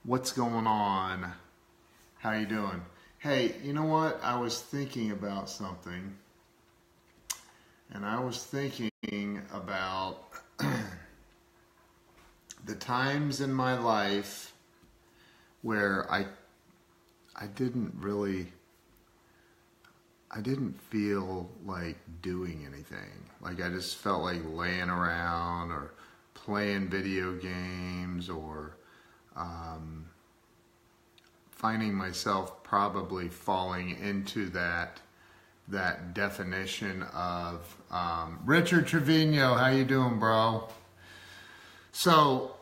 What's going on? How you doing? Hey, you know what? I was thinking about something, and I was thinking about the times in my life where I didn't feel like doing anything. Like I just felt like laying around or playing video games or finding myself probably falling into that definition of Richard Trevino. How you doing, bro? So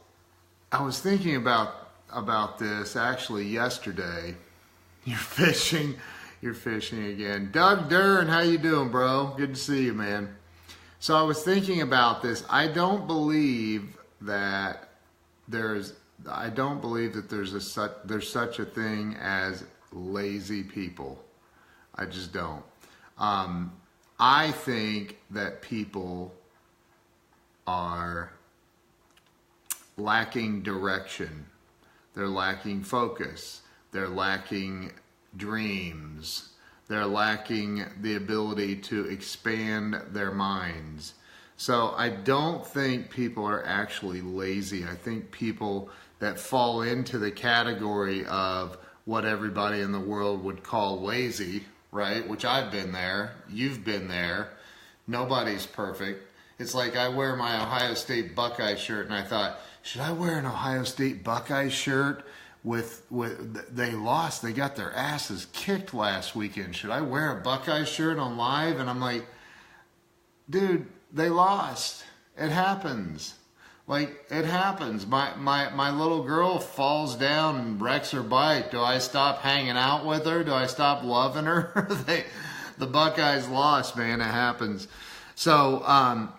I was thinking about this actually yesterday. You're fishing again. Doug Dern, how you doing, bro? Good to see you, man. So I was thinking about this. I don't believe that there's such a thing as lazy people. I just don't. I think that people are lacking direction. They're lacking focus. They're lacking dreams. They're lacking the ability to expand their minds. So I don't think people are actually lazy. I think people that fall into the category of what everybody in the world would call lazy, right? Which I've been there. You've been there. Nobody's perfect. It's like I wear my Ohio State Buckeye shirt and I thought, should I wear an Ohio State Buckeye shirt with they lost, they got their asses kicked last weekend. Should I wear a Buckeye shirt on live? And I'm like, dude, they lost. It happens. Like, it happens. My little girl falls down and wrecks her bike. Do I stop hanging out with her? Do I stop loving her? The Buckeyes lost, man. It happens. So,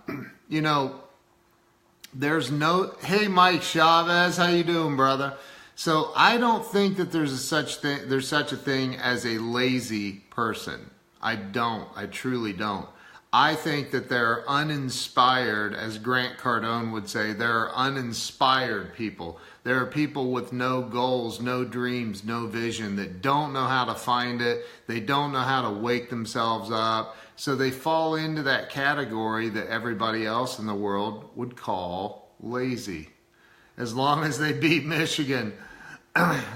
there's no... Hey, Mike Chavez, how you doing, brother? So I don't think that there's such a thing as a lazy person. I don't. I truly don't. I think that there are uninspired, as Grant Cardone would say, there are uninspired people. There are people with no goals, no dreams, no vision that don't know how to find it. They don't know how to wake themselves up. So they fall into that category that everybody else in the world would call lazy. As long as they beat Michigan.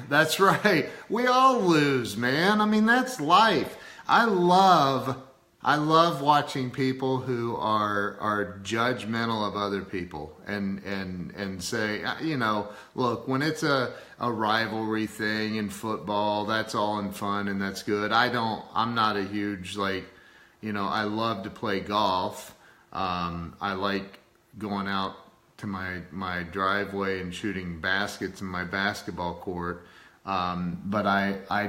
That's right. We all lose, man. I mean, that's life. I love watching people who are judgmental of other people and say, look, when it's a rivalry thing in football, that's all in fun and that's good. I'm not a huge, I love to play golf. I like going out to my driveway and shooting baskets in my basketball court. But I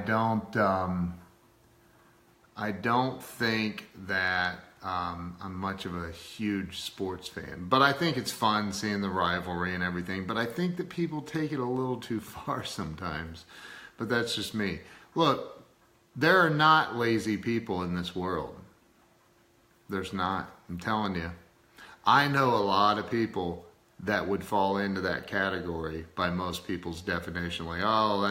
don't think that I'm much of a huge sports fan. But I think it's fun seeing the rivalry and everything. But I think that people take it a little too far sometimes. But that's just me. Look, there are not lazy people in this world. There's not. I'm telling you. I know a lot of people that would fall into that category by most people's definition. Like, oh,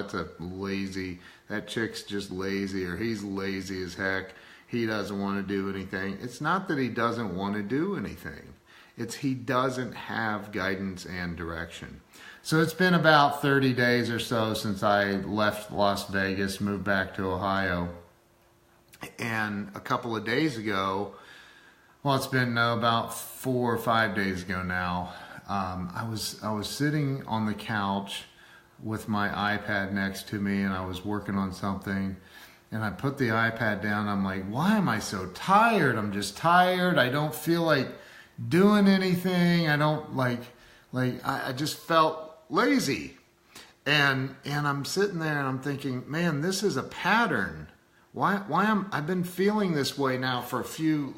that chick's just lazy, or he's lazy as heck. He doesn't want to do anything. It's not that he doesn't want to do anything. It's he doesn't have guidance and direction. So it's been about 30 days or so since I left Las Vegas, moved back to Ohio. And a couple of days ago, well, it's been about 4 or 5 days ago now, I was sitting on the couch with my iPad next to me and I was working on something and I put the iPad down. I'm like, why am I so tired? I'm just tired. I don't feel like doing anything. I don't I just felt lazy. And I'm sitting there and I'm thinking, man, this is a pattern. I've been feeling this way now for a few,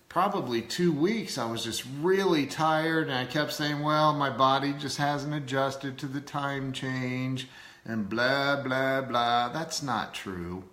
probably 2 weeks. I was just really tired and I kept saying, well, my body just hasn't adjusted to the time change and blah, blah, blah. That's not true.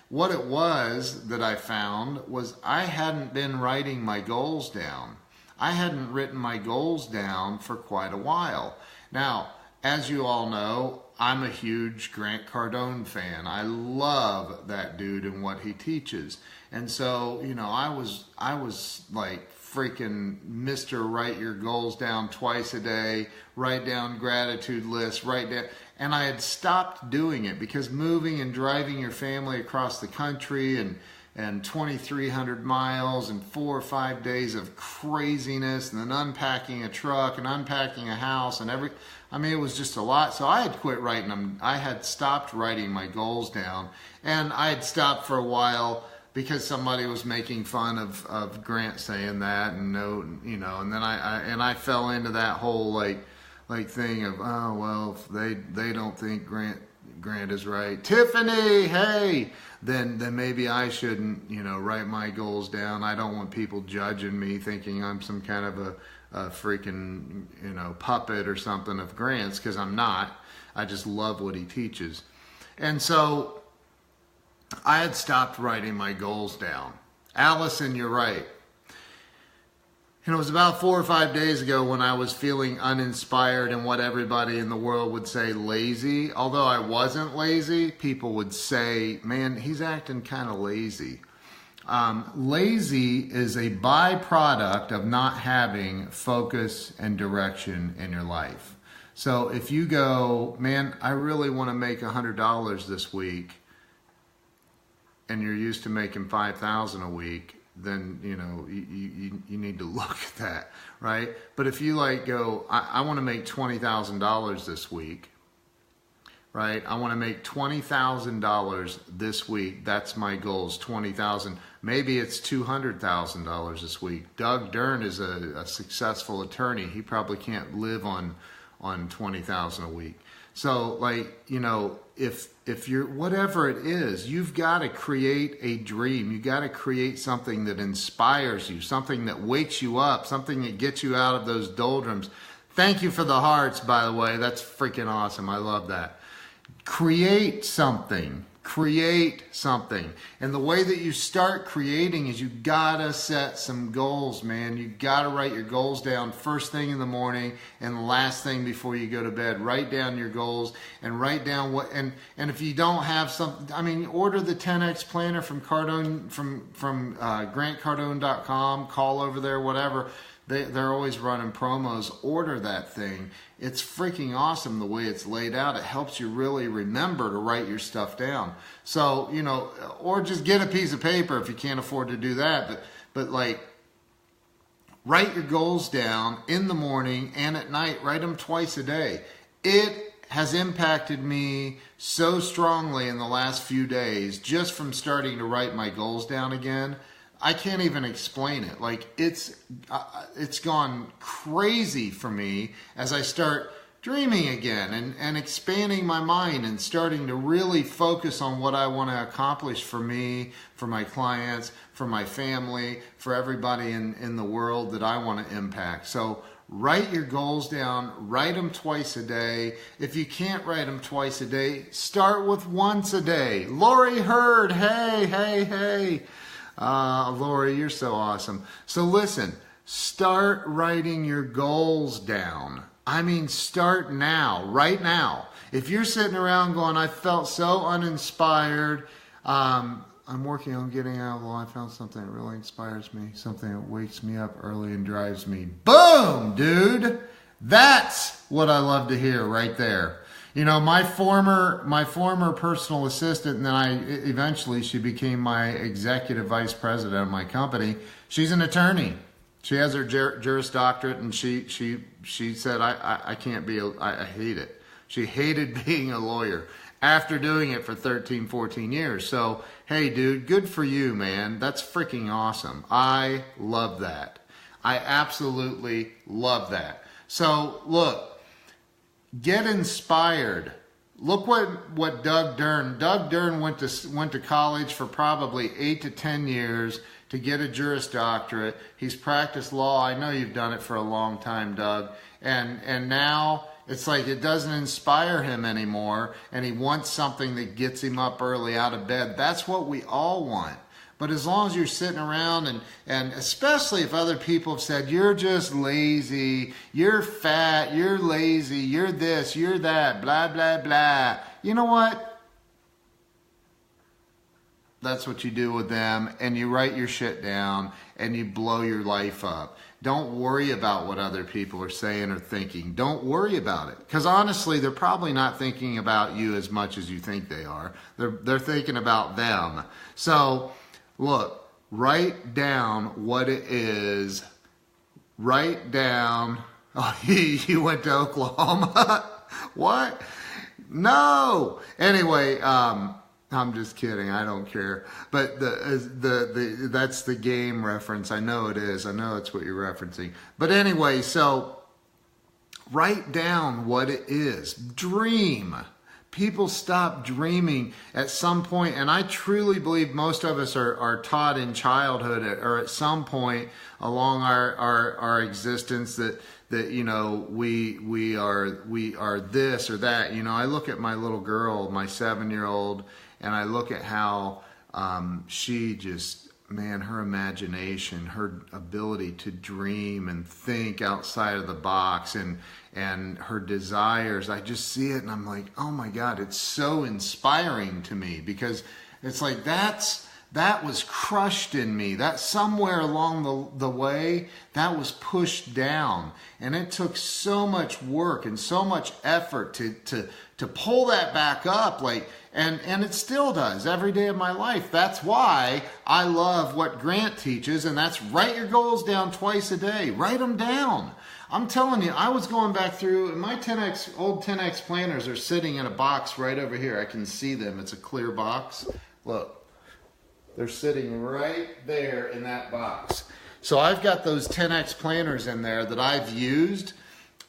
What it was that I found was I hadn't been writing my goals down. I hadn't written my goals down for quite a while. Now, as you all know, I'm a huge Grant Cardone fan. I love that dude and what he teaches. And so, I was like freaking Mr. Write Your Goals Down twice a day, write down gratitude lists, write down. And I had stopped doing it because moving and driving your family across the country and 2,300 miles and 4 or 5 days of craziness, and then unpacking a truck and unpacking a house and it was just a lot. So I had quit writing them. I had stopped writing my goals down, and I had stopped for a while because somebody was making fun of Grant saying that, and and then I fell into that whole like thing of, oh well, if they don't think Grant is right, Tiffany, hey, then maybe I shouldn't write my goals down. I don't want people judging me, thinking I'm some kind of a freaking puppet or something of Grant's, because I'm not. I just love what he teaches. And so I had stopped writing my goals down. Allison, you're right. And it was about 4 or 5 days ago when I was feeling uninspired and what everybody in the world would say lazy. Although I wasn't lazy, people would say, man, he's acting kind of lazy. Lazy is a byproduct of not having focus and direction in your life. So if you go, man, I really want to make $100 this week, and you're used to making $5,000 a week, then you need to look at that, right? But if you go, I want to make $20,000 this week, right? I want to make $20,000 this week. That's my goal, is $20,000. Maybe it's $200,000 this week. Doug Dern is a successful attorney. He probably can't live on $20,000 a week. So if you're, whatever it is, you've got to create a dream. You got to create something that inspires you, something that wakes you up, something that gets you out of those doldrums. Thank you for the hearts, by the way. That's freaking awesome. I love that. Create something. Create something. And the way that you start creating is you gotta set some goals, man. You gotta write your goals down first thing in the morning and the last thing before you go to bed. Write down your goals and write down what, and if you don't have something, order the 10X planner from Cardone, from grantcardone.com, call over there, whatever. They're always running promos. Order that thing. It's freaking awesome the way it's laid out. It helps you really remember to write your stuff down. So, or just get a piece of paper if you can't afford to do that. But write your goals down in the morning and at night. Write them twice a day. It has impacted me so strongly in the last few days, just from starting to write my goals down again. I can't even explain it. It's gone crazy for me as I start dreaming again and expanding my mind and starting to really focus on what I want to accomplish for me, for my clients, for my family, for everybody in the world that I want to impact. So write your goals down, write them twice a day. If you can't write them twice a day, start with once a day. Lori Hurd, hey. Lori, you're so awesome. So listen, start writing your goals down. Start now, right now. If you're sitting around going, I felt so uninspired, I'm working on getting out of the law. I found something that really inspires me, something that wakes me up early and drives me. Boom, dude. That's what I love to hear right there. My former personal assistant, and then eventually she became my executive vice president of my company. She's an attorney. She has her Juris Doctorate, and she said, I can't be, I hate it. She hated being a lawyer after doing it for 13, 14 years. So, hey dude, good for you, man. That's freaking awesome. I love that. I absolutely love that. So look, get inspired. Look what Doug Dern went to college for probably 8 to 10 years to get a Juris Doctorate. He's practiced law. I know you've done it for a long time, Doug. And now it's like it doesn't inspire him anymore, and he wants something that gets him up early out of bed. That's what we all want. But as long as you're sitting around and especially if other people have said, you're just lazy, you're fat, you're lazy, you're this, you're that, blah, blah, blah. You know what? That's what you do with them, and you write your shit down and you blow your life up. Don't worry about what other people are saying or thinking. Don't worry about it. Because honestly, they're probably not thinking about you as much as you think they are. They're thinking about them. So, look, write down what it is. Write down, oh, you went to Oklahoma? What? No! Anyway, I'm just kidding. I don't care. But that's the game reference. I know it is. I know it's what you're referencing. But anyway, so write down what it is. Dream. People stop dreaming at some point, and I truly believe most of us are taught in childhood or at some point along our existence that you know we are this or that. You know, I look at my little girl, my 7-year-old, and I look at how she just, man, her imagination, her ability to dream and think outside of the box, and her desires. I just see it and I'm like, oh my God, it's so inspiring to me, because it's like that was crushed in me. That somewhere along the way, that was pushed down. And it took so much work and so much effort to pull that back up. And it still does every day of my life. That's why I love what Grant teaches, and that's write your goals down twice a day. Write them down. I'm telling you, I was going back through, and my old 10X planners are sitting in a box right over here. I can see them. It's a clear box. Look. They're sitting right there in that box. So I've got those 10X planners in there that I've used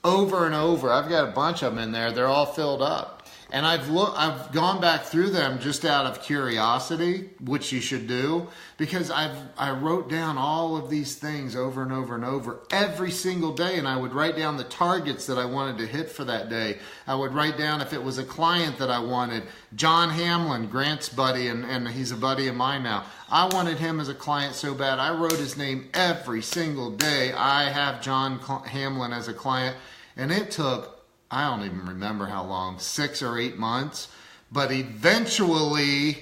over and over. I've got a bunch of them in there. They're all filled up. And I've gone back through them just out of curiosity, which you should do, because I wrote down all of these things over and over and over every single day, and I would write down the targets that I wanted to hit for that day. I would write down if it was a client that I wanted. John Hamlin, Grant's buddy, and he's a buddy of mine now. I wanted him as a client so bad. I wrote his name every single day. I have John Hamlin as a client, and it took, I don't even remember how long, 6 or 8 months, but eventually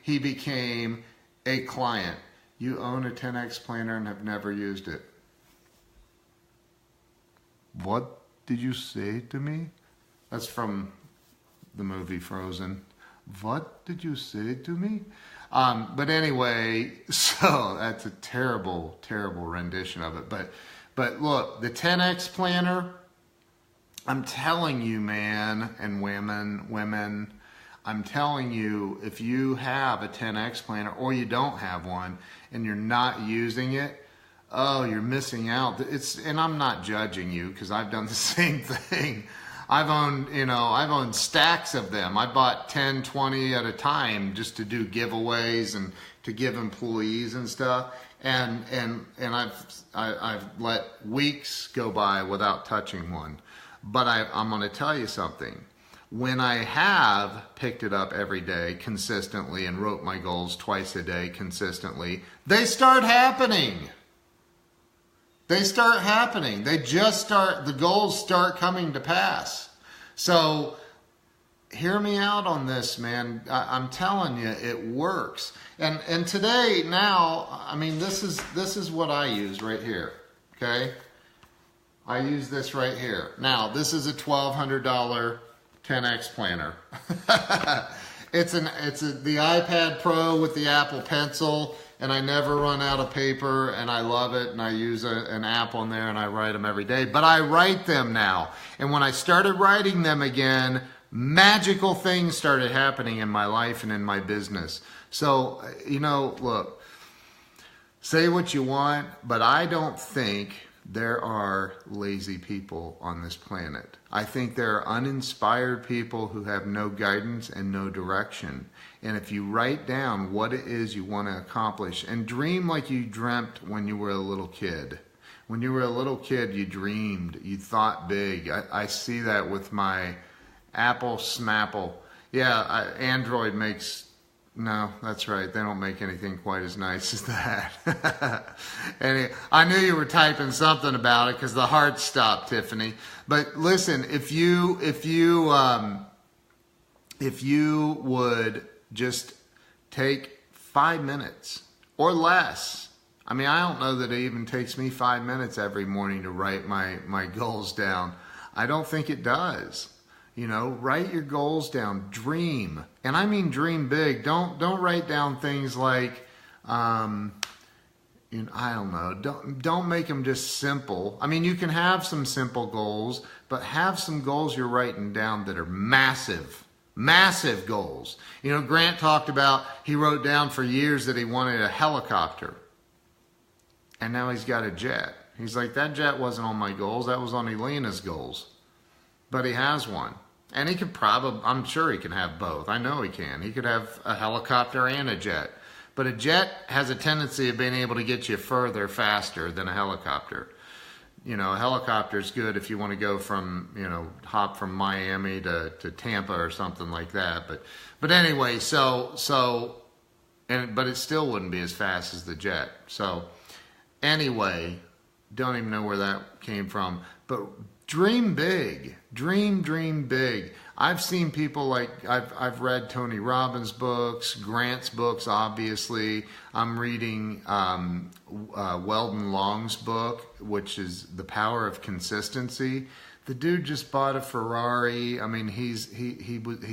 he became a client. You own a 10X planner and have never used it. What did you say to me? That's from the movie Frozen. What did you say to me? But anyway, so that's a terrible, terrible rendition of it. But look, the 10X planner, I'm telling you, man, and women, I'm telling you, if you have a 10X planner or you don't have one and you're not using it, oh, you're missing out. And I'm not judging you, because I've done the same thing. I've owned stacks of them. I bought 10, 20 at a time just to do giveaways and to give employees and stuff. And I've let weeks go by without touching one. But I'm going to tell you something. When I have picked it up every day consistently and wrote my goals twice a day consistently, they start happening. They start happening. The goals start coming to pass. So hear me out on this, man. I'm telling you, it works. And today, now, I mean, this is what I use right here, okay? I use this right here. Now, this is a $1,200 10X planner. It's the iPad Pro with the Apple Pencil, and I never run out of paper, and I love it, and I use an app on there, and I write them every day. But I write them now, and when I started writing them again, magical things started happening in my life and in my business. So, look, say what you want, but I don't think there are lazy people on this planet. I think there are uninspired people who have no guidance and no direction. And if you write down what it is you want to accomplish, and dream like you dreamt when you were a little kid. When you were a little kid, you dreamed, you thought big. I see that with my Apple Smapple. Yeah, Android makes No, that's right. They don't make anything quite as nice as that. And I knew you were typing something about it because the heart stopped, Tiffany. But listen, if you would just take 5 minutes or less. I mean, I don't know that it even takes me 5 minutes every morning to write my goals down. I don't think it does. You know, write your goals down, dream. And I mean dream big. Don't write down things like, I don't know, don't make them just simple. I mean, you can have some simple goals, but have some goals you're writing down that are massive goals. You know, Grant talked about, he wrote down for years that he wanted a helicopter. And now he's got a jet. He's like, that jet wasn't on my goals, that was on Elena's goals. But he has one. And he could probably, I'm sure he can have both. I know he can. He could have a helicopter and a jet. But a jet has a tendency of being able to get you further faster than a helicopter. You know, a helicopter is good if you want to go from, you know, hop from Miami to Tampa or something like that. But anyway, but it still wouldn't be as fast as the jet. So anyway, don't even know where that came from. But dream big. Dream big. I've seen people like, I've read Tony Robbins' books, Grant's books, obviously. I'm reading Weldon Long's book, which is The Power of Consistency. The dude just bought a Ferrari. I mean, he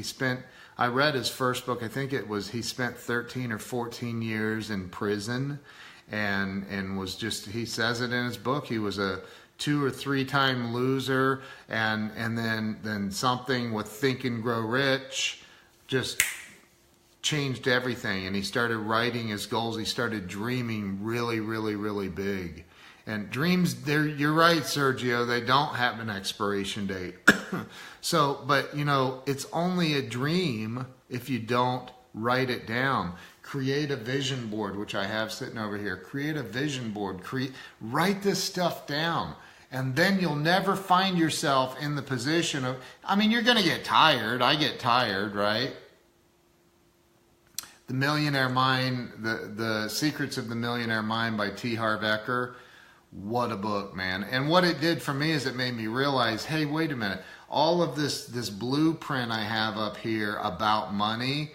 spent, I read his first book, I think it was, he spent 13 or 14 years in prison and was just, he says it in his book, he was a 2 or 3 time loser, and then something with Think and Grow Rich just changed everything, and he started writing his goals. He started dreaming really big. And dreams, you're right, Sergio, they don't have an expiration date. So, but you know, it's only a dream if you don't write it down. Create a vision board, which I have sitting over here. Create a vision board. Write this stuff down. And then you'll never find yourself in the position of, I mean, you're going to get tired. I get tired, right? The Millionaire Mind, the Secrets of the Millionaire Mind by T. Harv Eker. What a book, man. And what it did for me is it made me realize, hey, wait a minute. All of this blueprint I have up here about money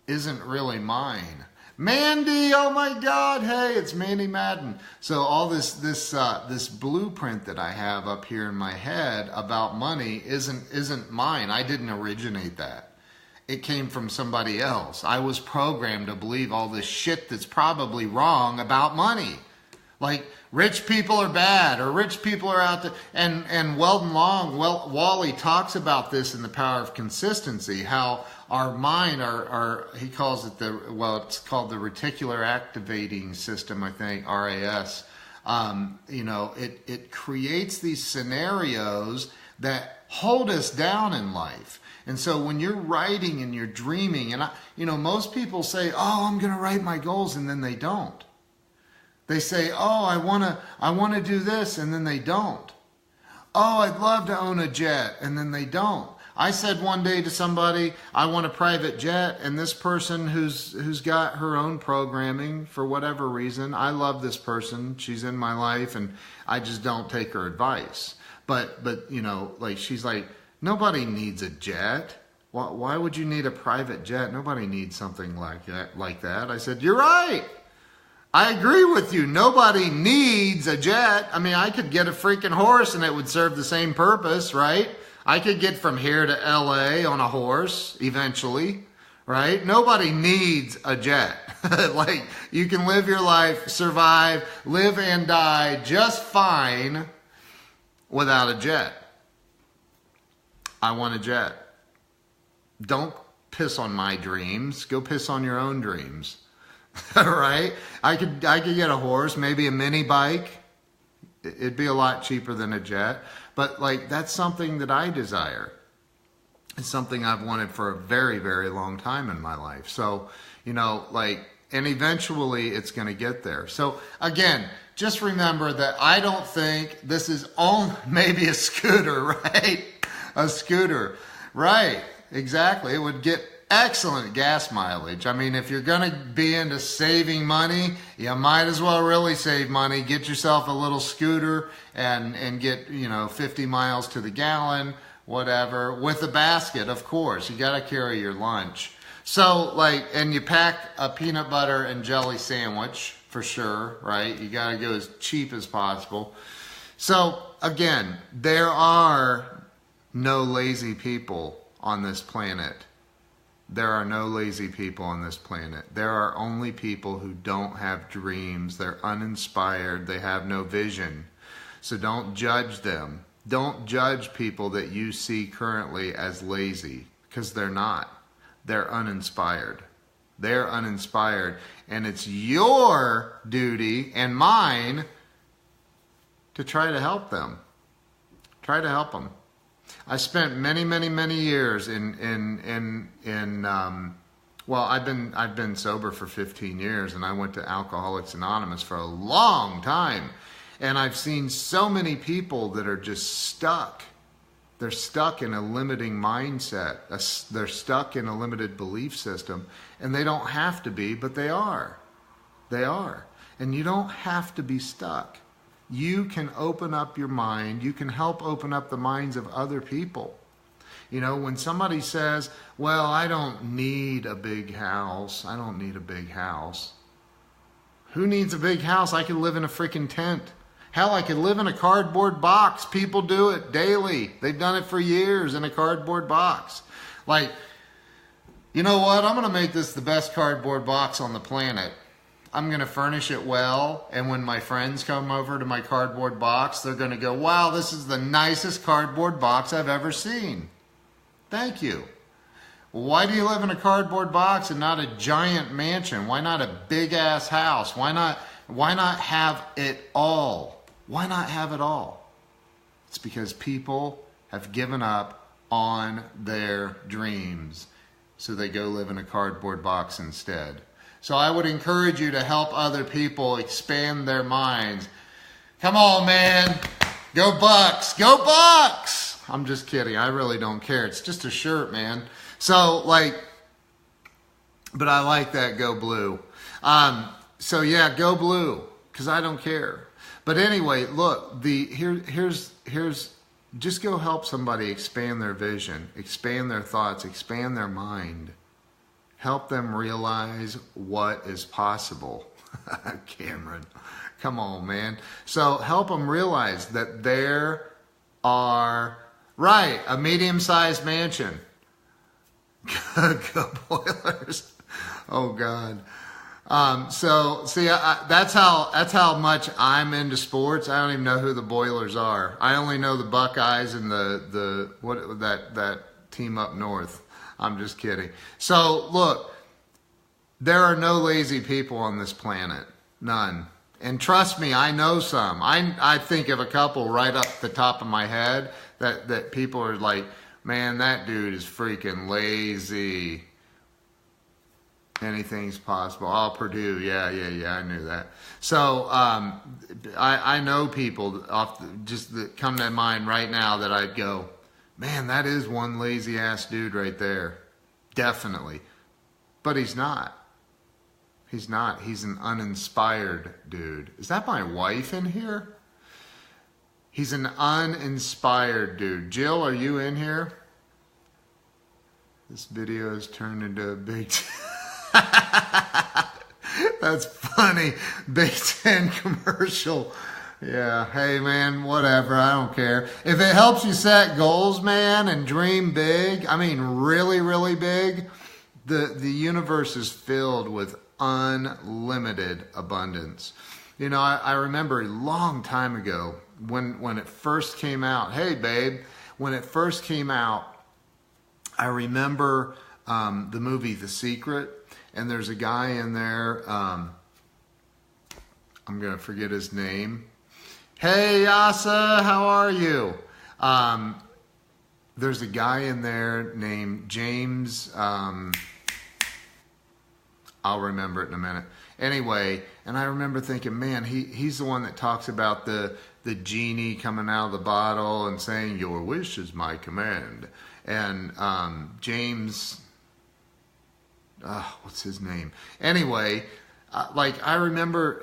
isn't really mine. Mandy, oh my God, hey, it's Mandy Madden. So all this blueprint that I have up here in my head about money isn't mine. I didn't originate that. It came from somebody else. I was programmed to believe all this shit that's probably wrong about money. Like, rich people are bad, or rich people are out there. And Weldon Long, Wally talks about this in The Power of Consistency, how our mind, he calls it it's called the reticular activating system, I think, RAS. You know, it creates these scenarios that hold us down in life. And so when you're writing and you're dreaming, and most people say, oh, I'm going to write my goals, and then they don't. They say, oh, I want to do this, and then they don't. Oh, I'd love to own a jet, and then they don't. I said one day to somebody, I want a private jet, and this person who's got her own programming for whatever reason, I love this person, she's in my life, and I just don't take her advice. But like, she's like, nobody needs a jet. Why would you need a private jet? Nobody needs something like that. I said, you're right. I agree with you. Nobody needs a jet. I mean, I could get a freaking horse and it would serve the same purpose, right? I could get from here to LA on a horse eventually, right? Nobody needs a jet. Like, you can live your life, survive, live and die just fine without a jet. I want a jet. Don't piss on my dreams. Go piss on your own dreams. Right? I could get a horse, maybe a mini bike. It'd be a lot cheaper than a jet. But like, that's something that I desire. It's something I've wanted for a very, very long time in my life. So, and eventually it's going to get there. So again, just remember that I don't think this is maybe a scooter, right? A scooter. Right. Exactly. It would get excellent gas mileage. I mean, if you're going to be into saving money, you might as well really save money. Get yourself a little scooter and get, 50 miles to the gallon, whatever, with a basket, of course. You got to carry your lunch. So, and you pack a peanut butter and jelly sandwich for sure, right? You got to go as cheap as possible. So, again, there are no lazy people on this planet. There are no lazy people on this planet. There are only people who don't have dreams. They're uninspired. They have no vision. So don't judge them. Don't judge people that you see currently as lazy, because they're not. They're uninspired. They're uninspired. And it's your duty and mine to try to help them. Try to help them. I spent many, many, many years well, I've been sober for 15 years, and I went to Alcoholics Anonymous for a long time. And I've seen so many people that are just stuck. They're stuck in a limiting mindset. They're stuck in a limited belief system. And they don't have to be, but they are. They are. And you don't have to be stuck. You can open up your mind. You can help open up the minds of other people. When somebody says, well, I don't need a big house. I don't need a big house. Who needs a big house? I could live in a freaking tent. Hell, I could live in a cardboard box. People do it daily. They've done it for years in a cardboard box. You know what? I'm going to make this the best cardboard box on the planet. I'm going to furnish it well, and when my friends come over to my cardboard box, they're going to go, wow, this is the nicest cardboard box I've ever seen. Thank you. Why do you live in a cardboard box and not a giant mansion? Why not a big-ass house? Why not have it all? Why not have it all? It's because people have given up on their dreams, so they go live in a cardboard box instead. So I would encourage you to help other people expand their minds. Come on, man. Go Bucks. Go Bucks. I'm just kidding. I really don't care. It's just a shirt, man. So, but I like that Go Blue. So yeah, go blue, because I don't care. But anyway, look, here's just go help somebody expand their vision, expand their thoughts, expand their mind. Help them realize what is possible. Cameron, come on, man. So help them realize that there are, a medium-sized mansion. Go Boilers. Oh, God. So see, that's how much I'm into sports. I don't even know who the Boilers are. I only know the Buckeyes and that team up north. I'm just kidding. So look, there are no lazy people on this planet. None. And trust me, I know some. I think of a couple right up the top of my head that people are like, man, that dude is freaking lazy. Anything's possible. Oh, Purdue. Yeah, I knew that. So I know people that come to mind right now that I'd go, man, that is one lazy ass dude right there. Definitely. But he's not. He's not. He's an uninspired dude. Is that my wife in here? He's an uninspired dude. Jill, are you in here? This video has turned into a big... That's funny. Big Ten commercial. Yeah, hey man, whatever, I don't care. If it helps you set goals, man, and dream big, I mean really, really big, the universe is filled with unlimited abundance. I remember a long time ago when it first came out, hey babe, when it first came out, I remember the movie The Secret, and there's a guy in there, I'm going to forget his name. Hey, Asa, how are you? There's a guy in there named James, I'll remember it in a minute. Anyway, and I remember thinking, man, he's the one that talks about the genie coming out of the bottle and saying, your wish is my command. And James, what's his name? Anyway, like I remember,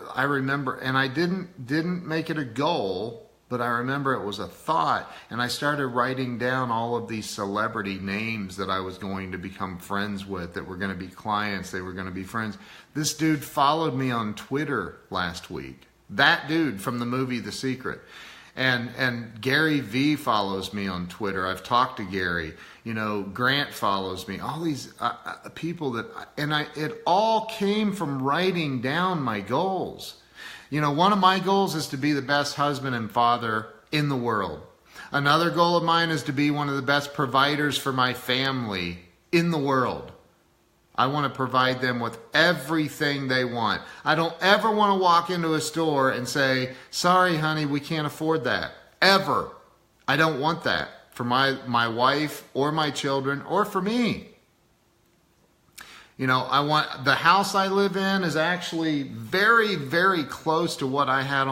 and I didn't make it a goal, but I remember it was a thought, and I started writing down all of these celebrity names that I was going to become friends with, that were going to be clients, they were going to be friends. This dude followed me on Twitter last week. That dude from the movie The Secret. And Gary V follows me on Twitter. I've talked to Gary. Grant follows me. All these people it all came from writing down my goals. One of my goals is to be the best husband and father in the world. Another goal of mine is to be one of the best providers for my family in the world. I want to provide them with everything they want. I don't ever want to walk into a store and say, sorry, honey, we can't afford that. Ever. I don't want that for my wife or my children or for me. I want the house I live in is actually very, very close to what I had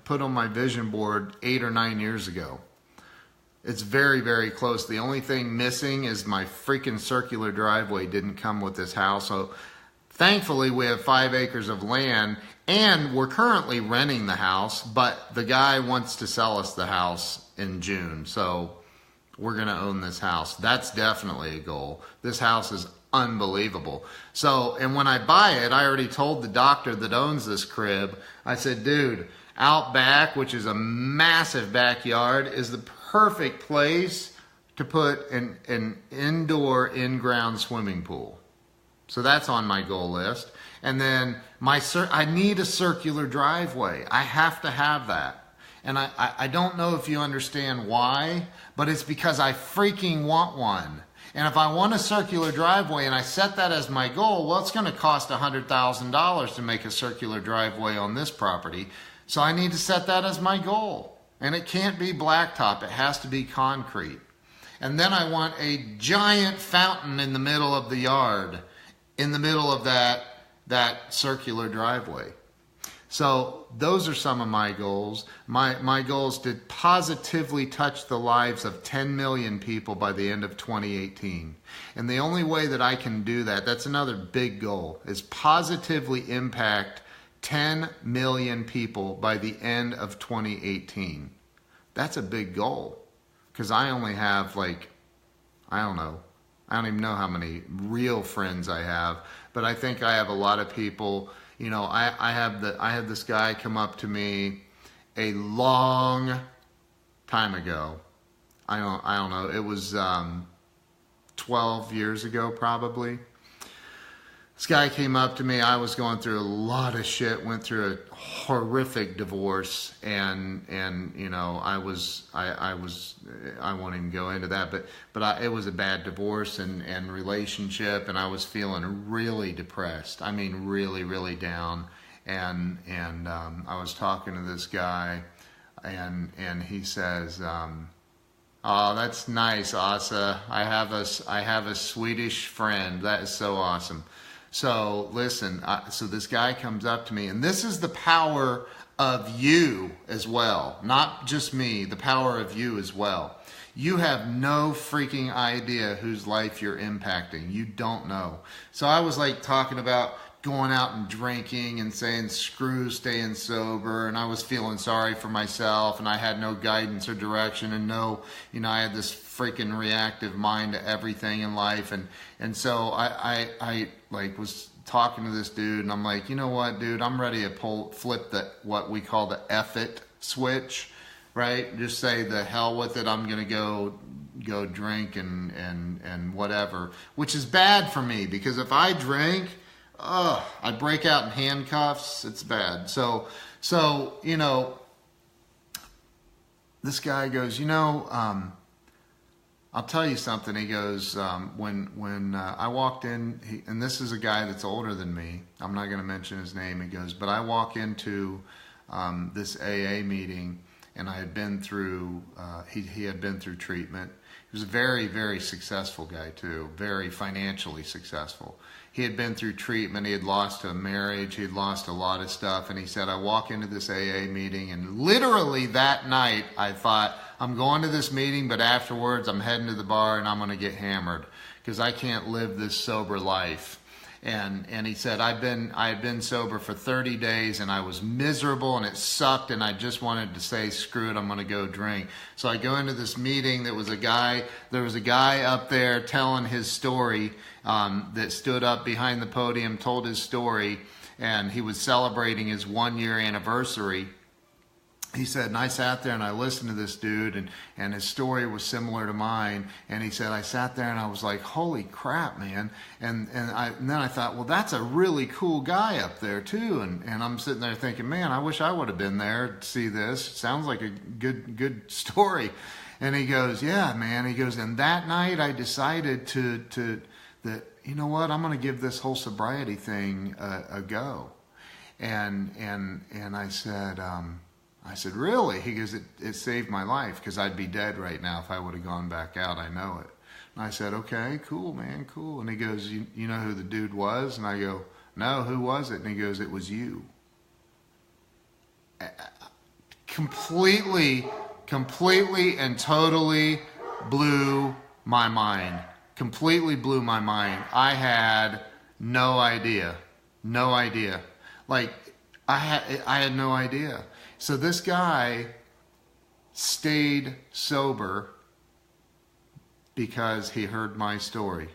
put on my vision board 8 or 9 years ago. It's very, very close. The only thing missing is my freaking circular driveway didn't come with this house. So thankfully we have 5 acres of land, and we're currently renting the house, but the guy wants to sell us the house in June. So we're going to own this house. That's definitely a goal. This house is unbelievable. So, and when I buy it, I already told the doctor that owns this crib, I said, dude, out back, which is a massive backyard, is the perfect place to put an indoor in-ground swimming pool. So that's on my goal list. And then I need a circular driveway. I have to have that. And I don't know if you understand why, but it's because I freaking want one. And if I want a circular driveway and I set that as my goal, well, it's going to cost $100,000 to make a circular driveway on this property. So I need to set that as my goal. And it can't be blacktop. It has to be concrete. And then I want a giant fountain in the middle of the yard, in the middle of that circular driveway. So those are some of my goals. My goal is to positively touch the lives of 10 million people by the end of 2018. And the only way that I can do that, that's another big goal, is positively impact 10 million people by the end of 2018. That's a big goal, because I only have I don't even know how many real friends I have, but I think I have a lot of people. I had this guy come up to me a long time ago. I don't know. It was 12 years ago probably. This guy came up to me. I was going through a lot of shit. Went through a horrific divorce, and I won't even go into that. But it was a bad divorce and relationship, and I was feeling really depressed. I mean, really, really down. And I was talking to this guy, and he says, "Oh, that's nice, Asa. I have a Swedish friend. That is so awesome." So listen, so this guy comes up to me, and this is the power of you as well. Not just me, the power of you as well. You have no freaking idea whose life you're impacting. You don't know. So I was talking about going out and drinking and saying screw staying sober, and I was feeling sorry for myself, and I had no guidance or direction, and I had this freaking reactive mind to everything in life, and so I was talking to this dude, and I'm like, you know what, dude, I'm ready to flip what we call the F it switch, right? Just say the hell with it. I'm gonna go drink and whatever, which is bad for me, because if I drink, I break out in handcuffs. It's bad. So this guy goes, I'll tell you something. He goes, when I walked in, and this is a guy that's older than me. I'm not going to mention his name. He goes, but I walk into this AA meeting, and I had been through, he had been through treatment. He was a very, very successful guy too, very financially successful. He had been through treatment. He had lost a marriage. He had lost a lot of stuff. And he said, I walk into this AA meeting, and literally that night I thought, I'm going to this meeting, but afterwards I'm heading to the bar and I'm going to get hammered because I can't live this sober life. And he said, I had been sober for 30 days and I was miserable and it sucked and I just wanted to say, screw it, I'm going to go drink. So I go into this meeting. There was a guy up there telling his story, that stood up behind the podium, told his story, and he was celebrating his 1-year anniversary. He said, and I sat there and I listened to this dude, and his story was similar to mine. And he said, I sat there and I was like, holy crap, man. And then I thought, well, that's a really cool guy up there too. And I'm sitting there thinking, man, I wish I would have been there to see this. Sounds like a good story. And he goes, yeah, man. He goes, and that night I decided that, you know what, I'm going to give this whole sobriety thing a go. And I said, really? He goes, it saved my life because I'd be dead right now if I would have gone back out. I know it. And I said, okay, cool, man, cool. And he goes, you know who the dude was? And I go, no, who was it? And he goes, it was you. Completely and totally blew my mind. Completely blew my mind. I had no idea. No idea. Like, I had no idea. So this guy stayed sober because he heard my story.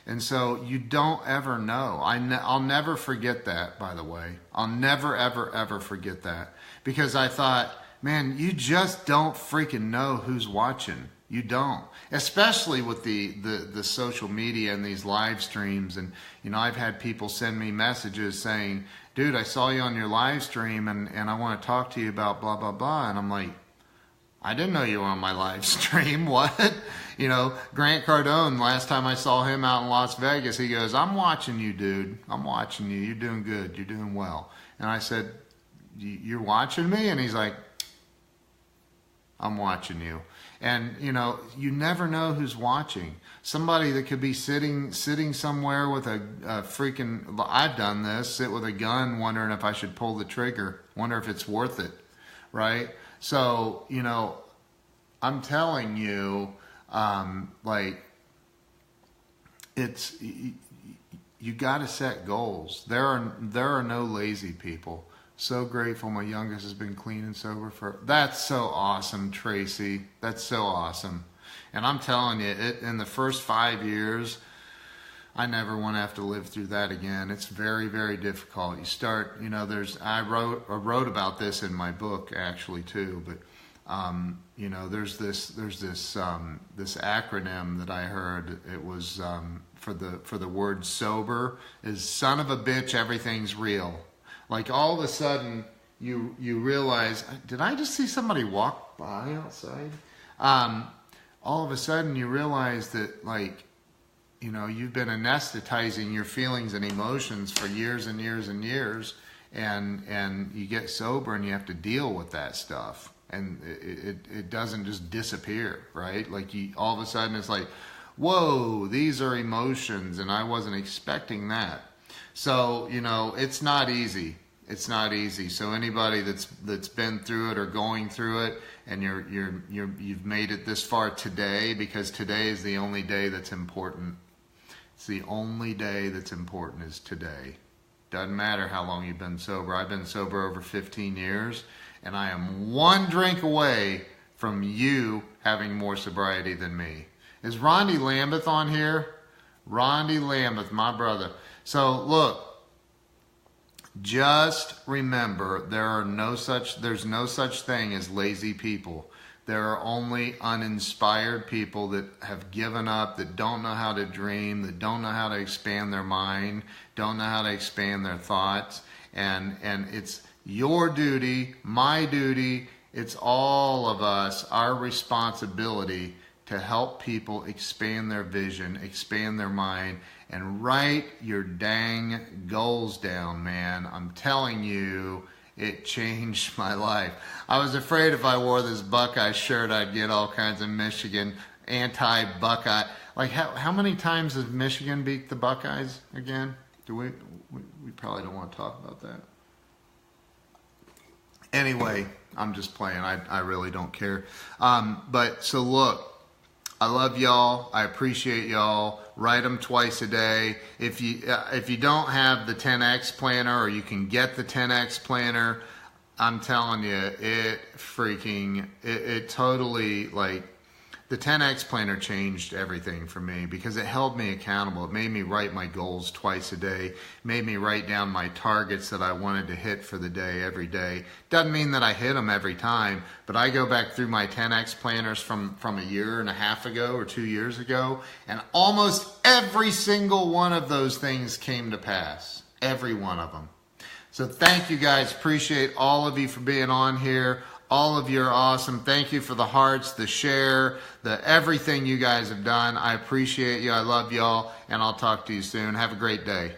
And so you don't ever know. I'll never forget that, by the way. I'll never, ever, ever forget that. Because I thought, man, you just don't freaking know who's watching. You don't. Especially with the social media and these live streams. And, you know, I've had people send me messages saying, dude, I saw you on your live stream and I want to talk to you about blah, blah, blah. And I'm like, I didn't know you were on my live stream. What? You know, Grant Cardone, last time I saw him out in Las Vegas, he goes, I'm watching you, dude. I'm watching you. You're doing good. You're doing well. And I said, you're watching me? And he's like, I'm watching you. And, you know, you never know who's watching. Somebody that could be sitting somewhere with a freaking, I've done this, sit with a gun wondering if I should pull the trigger, wonder if it's worth it, right? So, you know, I'm telling you, like, it's, you got to set goals. There are no lazy people. So grateful my youngest has been clean and sober for... That's so awesome, Tracy. That's so awesome. And I'm telling you, in the first 5 years, I never want to have to live through that again. It's very, very difficult. You start, you know, I wrote about this in my book, actually, too. But, you know, there's this acronym that I heard. It was for the word sober is son of a bitch, everything's real. Like all of a sudden you realize, did I just see somebody walk by outside? All of a sudden you realize that, like, you know, you've been anesthetizing your feelings and emotions for years and years and years, and you get sober and you have to deal with that stuff, and it doesn't just disappear, right? Like all of a sudden it's like, whoa, these are emotions and I wasn't expecting that. So, you know, it's not easy. It's not easy. So anybody that's been through it or going through it, and you've made it this far today, because today is the only day that's important. It's the only day that's important is today. Doesn't matter how long you've been sober. I've been sober over 15 years, and I am one drink away from you having more sobriety than me. Is Rondy Lambeth on here? Rondy Lambeth, my brother. So look, just remember there's no such thing as lazy people. There are only uninspired people that have given up, that don't know how to dream, that don't know how to expand their mind, don't know how to expand their thoughts. And it's your duty, my duty, it's all of us, our responsibility to help people expand their vision, expand their mind, and write your dang goals down, man. I'm telling you, it changed my life. I was afraid if I wore this Buckeye shirt, I'd get all kinds of Michigan anti-Buckeye. Like, how many times has Michigan beat the Buckeyes again? Do we probably don't want to talk about that. Anyway, I'm just playing. I really don't care. But so look, I love y'all. I appreciate y'all. Write them twice a day. If you don't have the 10X planner, or you can get the 10X planner, I'm telling you, it totally, like, the 10X planner changed everything for me because it held me accountable. It made me write my goals twice a day, made me write down my targets that I wanted to hit for the day every day. Doesn't mean that I hit them every time, but I go back through my 10X planners from a year and a half ago or 2 years ago, and almost every single one of those things came to pass. Every one of them. So thank you guys. Appreciate all of you for being on here. All of you are awesome. Thank you for the hearts, the share, the everything you guys have done. I appreciate you. I love y'all, and I'll talk to you soon. Have a great day.